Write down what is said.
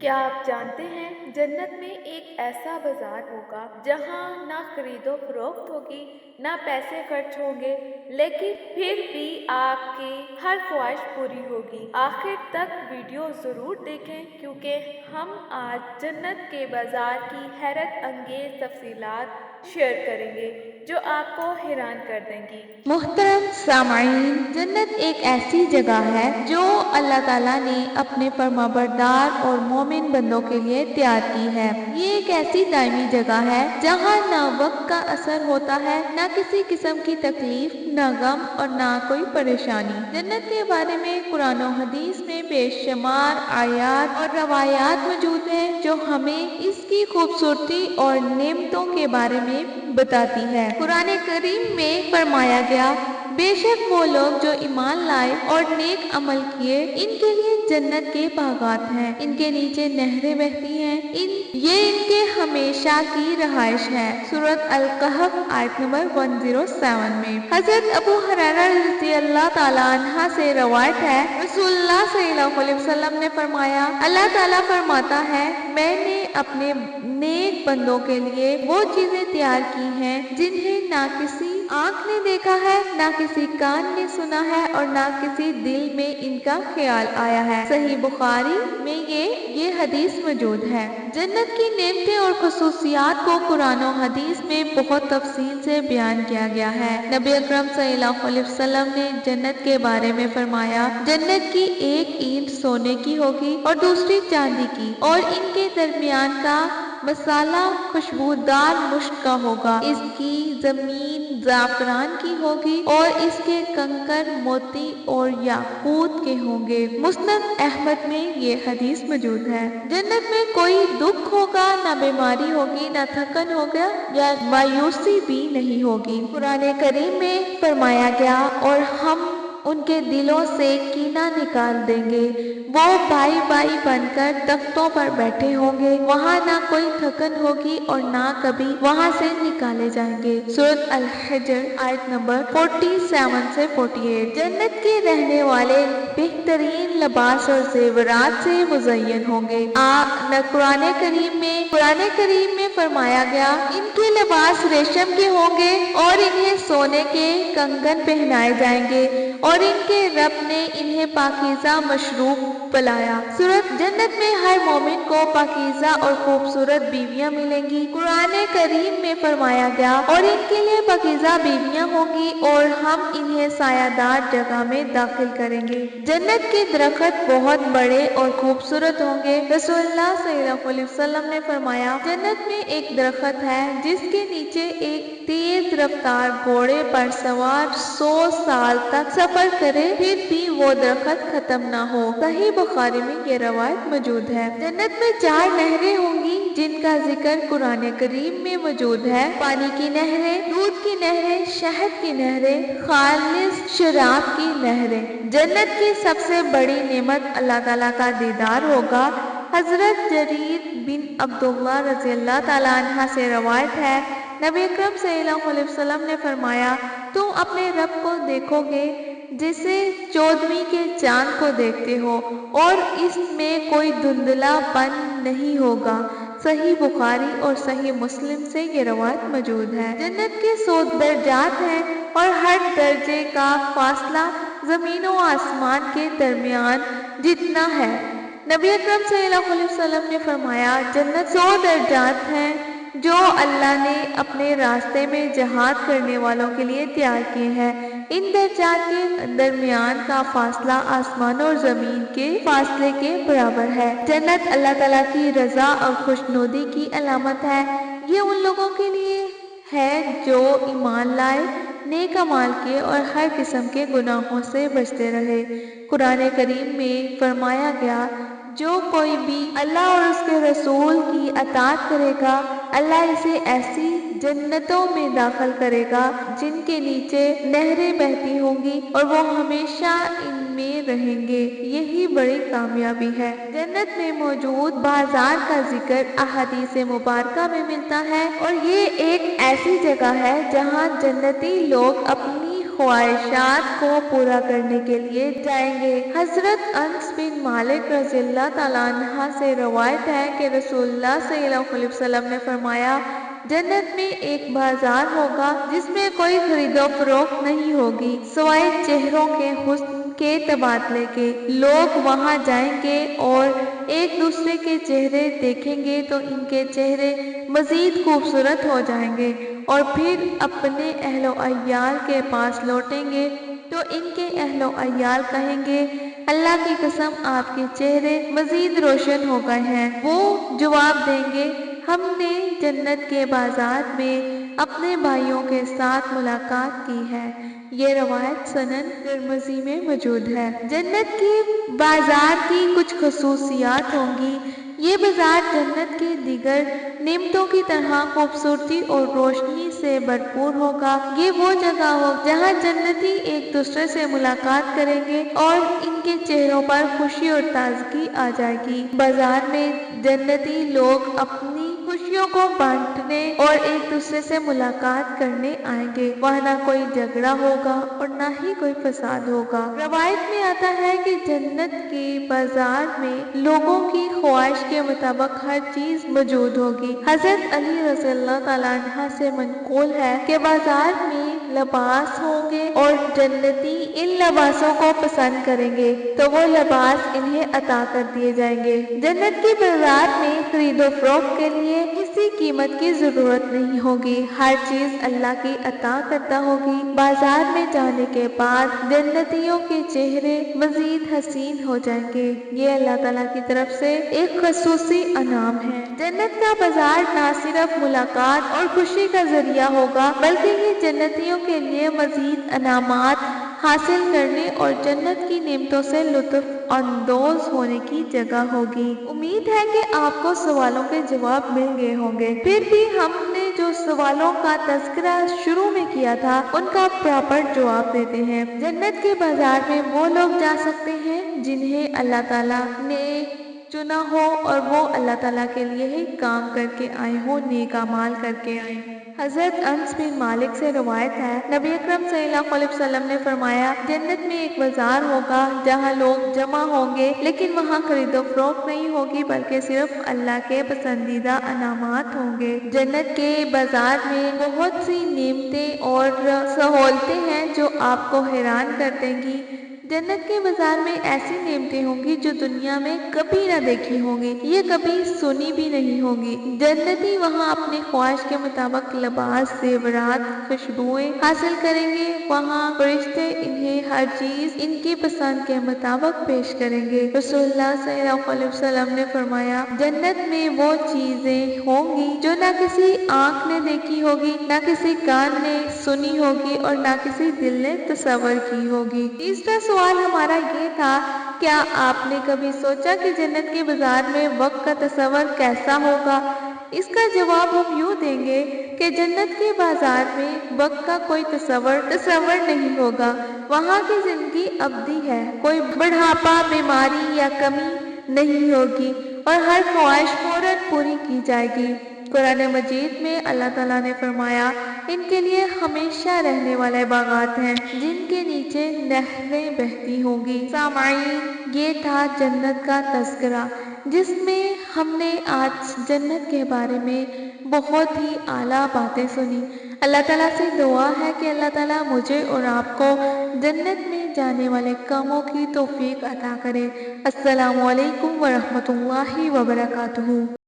क्या आप जानते हैं जन्नत में एक ऐसा बाजार होगा जहां ना खरीदो फरोख्त होगी ना पैसे खर्च होंगे, लेकिन फिर भी आपकी हर ख्वाहिश पूरी होगी। आखिर तक वीडियो जरूर देखें क्योंकि हम आज जन्नत के बाजार की हैरत अंगेज तफसीलात शेयर करेंगे जो आपको हैरान कर देंगी। मुहतरम सामाईन, जन्नत एक ऐसी जगह है जो अल्लाह ताला ने अपने फरमाबरदार और मोमिन बंदों के लिए तैयार की है। ये एक ऐसी दायमी जगह है जहाँ ना वक्त का असर होता है, ना किसी किस्म की तकलीफ, ना गम और ना कोई परेशानी। जन्नत के बारे में कुरान और हदीस में बेशुमार आयात और रवायात मौजूद हैं जो हमें इसकी खूबसूरती और नेमतों के बारे में बताती है। कुरान करीम में फरमाया गया, बेशक वो लोग जो ईमान लाए और नेक अमल किए, इनके लिए जन्नत के बागात हैं, इनके नीचे नहरें बहती हैं, ये इनके हमेशा की रहाइश है। सूरत अल-कहफ आयत नंबर 107 में हजरत अबू हुरैरा रज़ी अल्लाह ताला अन्हा से रवायत है, रसूलुल्लाह सल्लल्लाहु अलैहि वसल्लम ने फरमाया, अल्लाह ताला फरमाता है, मैंने अपने नेक बंदों के लिए वो चीजें तैयार की हैं जिन्हें ना किसी आंख ने देखा है, ना किसी कान ने सुना है और ना किसी दिल में इनका ख्याल आया है। सही बुखारी में ये हदीस मौजूद है। जन्नत की नेमतें और खुसूसियात को कुरान और हदीस में बहुत तफसील से बयान किया गया है। नबी अकरम सल्लल्लाहु अलैहि वसल्लम ने जन्नत के बारे में फरमाया, जन्नत की एक ईंट सोने की होगी और दूसरी चांदी की, और इनके दरमियान का मसाला खुशबूदार मुश्क का होगा। इसकी जमीन जाफरान की होगी और इसके कंकर मोती और याकूत के होंगे। मुस्नद अहमद में ये हदीस मौजूद है। जन्नत में कोई दुख होगा, ना बीमारी होगी, ना थकन होगा या मायूसी भी नहीं होगी। कुरान करीम में फरमाया गया, और हम उनके दिलों से कीना निकाल देंगे, वो भाई भाई बनकर तख्तों पर बैठे होंगे, वहाँ ना कोई थकन होगी और ना कभी वहाँ से निकाले जाएंगे। सूरत अल-हिज्र आयत नंबर 47 से 48। जन्नत के रहने वाले बेहतरीन लिबास और जेवरात से मुज़य्यन होंगे। कुरान करीम में फरमाया गया, इनके लिबास रेशम के होंगे और इन्हें सोने के कंगन पहनाए जाएंगे और इनके रब ने इन्हें पाकीज़ा मशरूब पिलाया। सूरत जन्नत में हर मोमिन को पाकीज़ा और खूबसूरत बीवियां मिलेंगी। कुरान करीम में फरमाया गया, और इनके लिए पाकीज़ा बीवियां होंगी और हम इन्हें सायादार जगह में दाखिल करेंगे। जन्नत के दरख्त बहुत बड़े और खूबसूरत होंगे। रसूलुल्लाह सल्लल्लाहु अलैहि वसल्लम ने फरमाया, जन्नत में एक दरख्त है जिसके नीचे एक तेज रफ्तार घोड़े पर सवार 100 साल तक सफर करे फिर भी वो दरख्त खत्म ना हो। सही बुखारी में ये रवायत मौजूद है। जन्नत में 4 नहरें होंगी जिनका जिक्र कुरान करीम में मौजूद है। पानी की नहरें, दूध की नहरें, शहद की नहरें, खालिस शराब की नहरें। जन्नत की सबसे बड़ी नेमत अल्लाह ताला का दीदार होगा। हजरत जरीर बिन अब्दुल्लाह रज़ी अल्लाह ताला अन्हा से रवायत है, नबी अकरम सल्लल्लाहु अलैहि वसल्लम ने फरमाया, तुम अपने रब को देखोगे जिसे 14वीं के चांद को देखते हो और इसमें कोई धुंधलापन नहीं होगा। सही बुखारी और सही मुस्लिम से ये रवायत मौजूद है। जन्नत के 100 दर्जात हैं और हर दर्जे का फासला जमीन और आसमान के दरमियान जितना है। नबी अकरम सल्लल्लाहु अलैहि वसल्लम ने फरमाया, जन्नत 100 दर्जात हैं जो अल्लाह ने अपने रास्ते में जहाद करने वालों के लिए तैयार किए हैं। इन दर्जात के दरमियान का फासला आसमान और जमीन के फासले के बराबर है। जन्नत अल्लाह ताला की रजा और खुशनुदी की अलामत है। ये उन लोगों के लिए है जो ईमान लाए, नेक अमाल किए और हर किस्म के गुनाहों से बचते रहे। कुरान करीम में फरमाया गया, जो कोई भी अल्लाह और उसके रसूल की अताअत करेगा, अल्लाह इसे ऐसी जन्नतों में दाखिल करेगा जिनके नीचे नहरें बहती होंगी और वो हमेशा इनमें रहेंगे। यही बड़ी कामयाबी है। जन्नत में मौजूद बाजार का जिक्र अहादीस मुबारका में मिलता है और ये एक ऐसी जगह है जहाँ जन्नती लोग अपनी خواہشات کو پورا کرنے کے لیے جائیں گے۔ حضرت انس بن مالک رضی اللہ تعالیٰ عنہ سے روایت ہے کہ رسول اللہ صلی اللہ علیہ وسلم نے فرمایا، جنت میں ایک بازار ہوگا جس میں کوئی خرید و فروخت نہیں ہوگی سوائے چہروں کے حسن کے تبادلے کے۔ لوگ وہاں جائیں گے اور ایک دوسرے کے چہرے دیکھیں گے تو ان کے چہرے مزید خوبصورت ہو جائیں گے، اور پھر اپنے اہل و عیال کے پاس لوٹیں گے تو ان کے اہل و عیال کہیں گے، اللہ کی قسم آپ کے چہرے مزید روشن ہو گئے ہیں۔ وہ جواب دیں گے، ہم نے جنت کے بازار میں اپنے بھائیوں کے ساتھ ملاقات کی ہے۔ یہ روایت سنن ترمذی میں موجود ہے۔ جنت کے بازار کی کچھ خصوصیات ہوں گی۔ یہ بازار جنت کے دیگر نعمتوں کی طرح خوبصورتی اور روشنی سے بھرپور ہوگا۔ یہ وہ جگہ ہو جہاں جنتی ایک دوسرے سے ملاقات کریں گے اور ان کے چہروں پر خوشی اور تازگی آ جائے گی۔ بازار میں جنتی لوگ اپنی خوشیوں کو بانٹنے اور ایک دوسرے سے ملاقات کرنے آئیں گے۔ وہاں نہ کوئی جھگڑا ہوگا اور نہ ہی کوئی فساد ہوگا۔ روایت میں آتا ہے کہ جنت کے بازار میں لوگوں کی خواہش کے مطابق ہر چیز موجود ہوگی۔ حضرت علی رضی اللہ تعالیٰ عنہ سے منقول ہے کہ بازار میں لباس ہوں گے اور جنتی ان لباسوں کو پسند کریں گے تو وہ لباس انہیں عطا کر دیے جائیں گے۔ جنت کے بازار میں خرید و فروخت کے لیے کسی قیمت کی ضرورت نہیں ہوگی، ہر چیز اللہ کی عطا کرتا ہوگی۔ بازار میں جانے کے بعد جنتیوں کے چہرے مزید حسین ہو جائیں گے۔ یہ اللہ تعالیٰ کی طرف سے ایک خصوصی انعام ہے۔ جنت کا بازار نہ صرف ملاقات اور خوشی کا ذریعہ ہوگا بلکہ یہ جنتیوں کے لیے مزید انعامات حاصل کرنے اور جنت کی نعمتوں سے لطف اندوز ہونے کی جگہ ہوگی۔ امید ہے کہ آپ کو سوالوں کے جواب مل گئے ہوں گے۔ پھر بھی ہم نے جو سوالوں کا تذکرہ شروع میں کیا تھا ان کا پراپر جواب دیتے ہیں۔ جنت کے بازار میں وہ لوگ جا سکتے ہیں جنہیں اللہ تعالیٰ نے چنا ہو اور وہ اللہ تعالیٰ کے لیے ہی کام کر کے آئے ہوں، نیک اعمال کر کے آئے ہوں۔ حضرت انس بن مالک سے روایت ہے، نبی اکرم صلی اللہ علیہ وسلم نے فرمایا، جنت میں ایک بازار ہوگا جہاں لوگ جمع ہوں گے لیکن وہاں خرید و فروخت نہیں ہوگی بلکہ صرف اللہ کے پسندیدہ انعامات ہوں گے۔ جنت کے بازار میں بہت سی نعمتیں اور سہولتیں ہیں جو آپ کو حیران کر دیں گی۔ جنت کے بازار میں ایسی نعمتیں ہوں گی جو دنیا میں کبھی نہ دیکھی ہوں گی، یہ کبھی سنی بھی نہیں ہوں گی۔ جنتی وہاں اپنی خواہش کے مطابق لباس، زیورات، خوشبوئیں حاصل کریں گے۔ وہاں فرشتے انہیں ہر چیز ان کی پسند کے مطابق پیش کریں گے۔ رسول اللہ صلی اللہ علیہ وسلم نے فرمایا، جنت میں وہ چیزیں ہوں گی جو نہ کسی آنکھ نے دیکھی ہوگی، نہ کسی کان نے سنی ہوگی اور نہ کسی دل نے تصور کی ہوگی۔ تیسرا سوال ہمارا یہ تھا، کیا آپ نے کبھی سوچا کہ جنت کے بازار میں وقت کا تصور کیسا ہوگا؟ اس کا جواب ہم یوں دیں گے کہ جنت کے بازار میں وقت کا کوئی تصور نہیں ہوگا۔ وہاں کی زندگی ابدی ہے، کوئی بڑھاپا، بیماری یا کمی نہیں ہوگی اور ہر خواہش فوراً پوری کی جائے گی۔ قرآن مجید میں اللہ تعالیٰ نے فرمایا، ان کے لیے ہمیشہ رہنے والے باغات ہیں جن کے نیچے نہریں بہتی ہوں گی۔ سامعین، یہ تھا جنت کا تذکرہ جس میں ہم نے آج جنت کے بارے میں بہت ہی اعلیٰ باتیں سنی۔ اللہ تعالیٰ سے دعا ہے کہ اللہ تعالیٰ مجھے اور آپ کو جنت میں جانے والے کاموں کی توفیق عطا کرے۔ السلام علیکم ورحمۃ اللہ وبرکاتہ۔